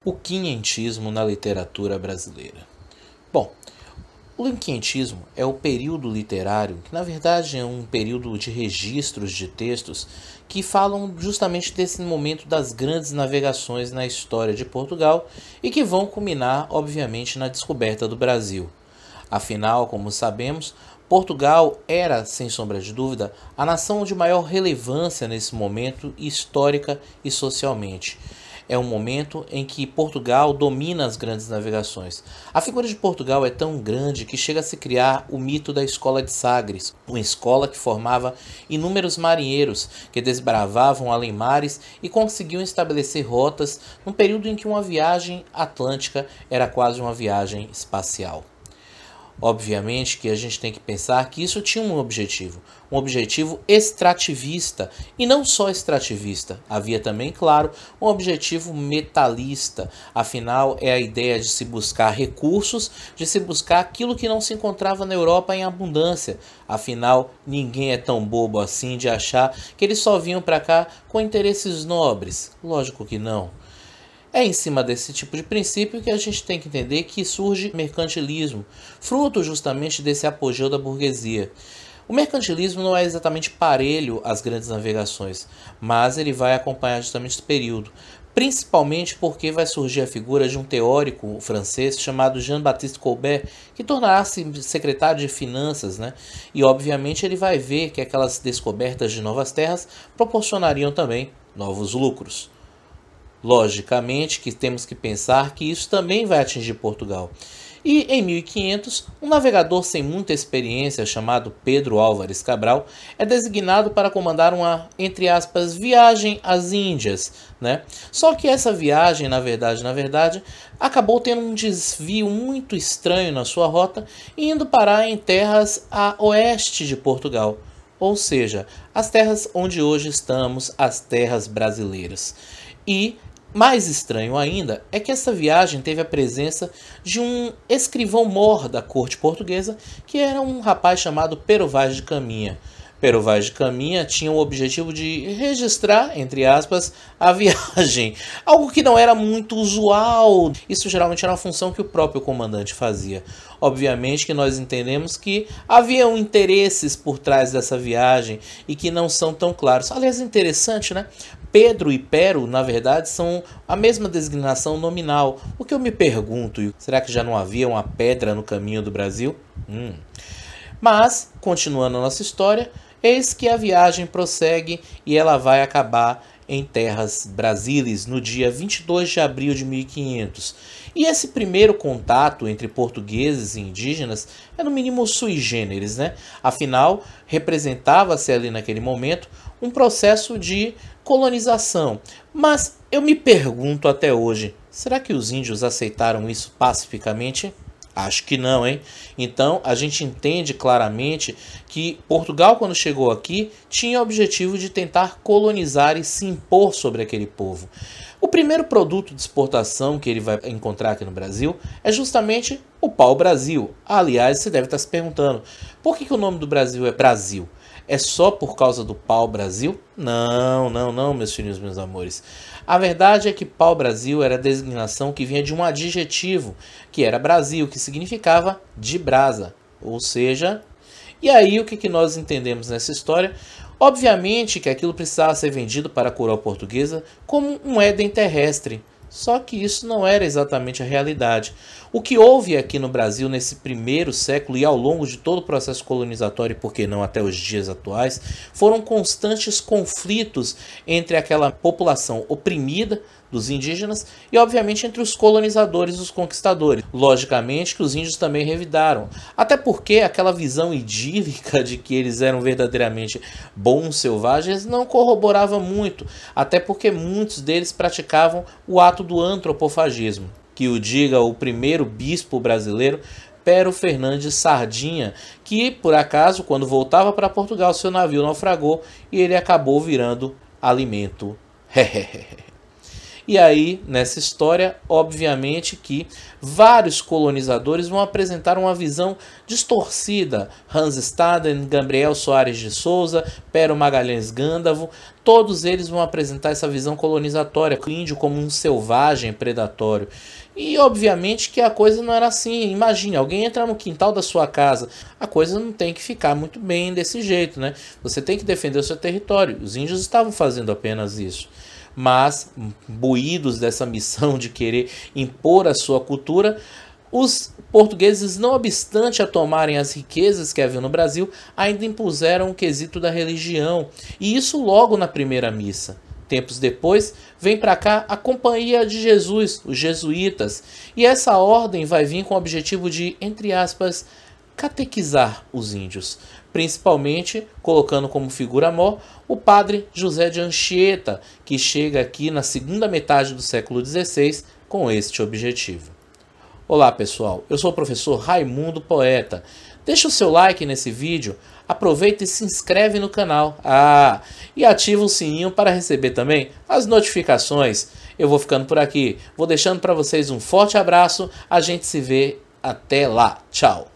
O quinhentismo na literatura brasileira. Bom, o quinhentismo é o período literário, que na verdade é um período de registros de textos que falam justamente desse momento das grandes navegações na história de Portugal e que vão culminar, obviamente, na descoberta do Brasil. Afinal, como sabemos, Portugal era, sem sombra de dúvida, a nação de maior relevância nesse momento, histórica e socialmente. É um momento em que Portugal domina as grandes navegações. A figura de Portugal é tão grande que chega a se criar o mito da Escola de Sagres, uma escola que formava inúmeros marinheiros que desbravavam além mares e conseguiam estabelecer rotas num período em que uma viagem atlântica era quase uma viagem espacial. Obviamente que a gente tem que pensar que isso tinha um objetivo extrativista, e não só extrativista, havia também, claro, um objetivo metalista, afinal é a ideia de se buscar recursos, de se buscar aquilo que não se encontrava na Europa em abundância, afinal ninguém é tão bobo assim de achar que eles só vinham para cá com interesses nobres, lógico que não. É em cima desse tipo de princípio que a gente tem que entender que surge o mercantilismo, fruto justamente desse apogeu da burguesia. O mercantilismo não é exatamente parelho às grandes navegações, mas ele vai acompanhar justamente esse período, principalmente porque vai surgir a figura de um teórico francês chamado Jean-Baptiste Colbert, que tornará-se secretário de finanças, E obviamente ele vai ver que aquelas descobertas de novas terras proporcionariam também novos lucros. Logicamente que temos que pensar que isso também vai atingir Portugal. E em 1500, um navegador sem muita experiência chamado Pedro Álvares Cabral é designado para comandar uma, entre aspas, viagem às Índias, Só que essa viagem, na verdade, acabou tendo um desvio muito estranho na sua rota, indo parar em terras a oeste de Portugal, ou seja, as terras onde hoje estamos, as terras brasileiras. E mais estranho ainda é que essa viagem teve a presença de um escrivão-mor da corte portuguesa, que era um rapaz chamado Pero Vaz de Caminha. Pero Vaz de Caminha tinha o objetivo de registrar, entre aspas, a viagem, algo que não era muito usual. Isso geralmente era uma função que o próprio comandante fazia. Obviamente que nós entendemos que haviam interesses por trás dessa viagem e que não são tão claros. Aliás, interessante, Pedro e Pero, na verdade, são a mesma designação nominal. O que eu me pergunto, será que já não havia uma pedra no caminho do Brasil? Mas, continuando a nossa história, eis que a viagem prossegue e ela vai acabar em terras brasileiras no dia 22 de abril de 1500. E esse primeiro contato entre portugueses e indígenas é no mínimo sui generis, Afinal, representava-se ali naquele momento um processo de colonização. Mas eu me pergunto até hoje, será que os índios aceitaram isso pacificamente? Acho que não, hein? Então, a gente entende claramente que Portugal, quando chegou aqui, tinha o objetivo de tentar colonizar e se impor sobre aquele povo. O primeiro produto de exportação que ele vai encontrar aqui no Brasil é justamente o pau-brasil. Aliás, você deve estar se perguntando, por que o nome do Brasil é Brasil? É só por causa do pau-brasil? Não, meus filhos, meus amores. A verdade é que pau-brasil era a designação que vinha de um adjetivo, que era Brasil, que significava de brasa. Ou seja, e aí o que nós entendemos nessa história? Obviamente que aquilo precisava ser vendido para a coroa portuguesa como um Éden terrestre. Só que isso não era exatamente a realidade. O que houve aqui no Brasil nesse primeiro século e ao longo de todo o processo colonizatório, e por que não até os dias atuais, foram constantes conflitos entre aquela população oprimida dos indígenas e, obviamente, entre os colonizadores e os conquistadores. Logicamente que os índios também revidaram, até porque aquela visão idílica de que eles eram verdadeiramente bons selvagens não corroborava muito, até porque muitos deles praticavam o ato do antropofagismo, que o diga o primeiro bispo brasileiro, Pero Fernandes Sardinha, que, por acaso, quando voltava para Portugal, seu navio naufragou e ele acabou virando alimento. E aí, nessa história, obviamente que vários colonizadores vão apresentar uma visão distorcida. Hans Staden, Gabriel Soares de Souza, Pero Magalhães Gândavo, todos eles vão apresentar essa visão colonizatória, o índio como um selvagem predatório. E obviamente que a coisa não era assim. Imagine, alguém entra no quintal da sua casa. A coisa não tem que ficar muito bem desse jeito, né? Você tem que defender o seu território. Os índios estavam fazendo apenas isso. Mas, buídos dessa missão de querer impor a sua cultura, os portugueses, não obstante a tomarem as riquezas que haviam no Brasil, ainda impuseram o quesito da religião. E isso logo na primeira missa. Tempos depois, vem para cá a Companhia de Jesus, os jesuítas, e essa ordem vai vir com o objetivo de, entre aspas, catequizar os índios, principalmente colocando como figura-mor o padre José de Anchieta, que chega aqui na segunda metade do século XVI com este objetivo. Olá pessoal, eu sou o professor Raimundo Poeta. Deixa o seu like nesse vídeo, aproveita e se inscreve no canal. E ativa o sininho para receber também as notificações. Eu vou ficando por aqui, vou deixando para vocês um forte abraço, a gente se vê até lá. Tchau!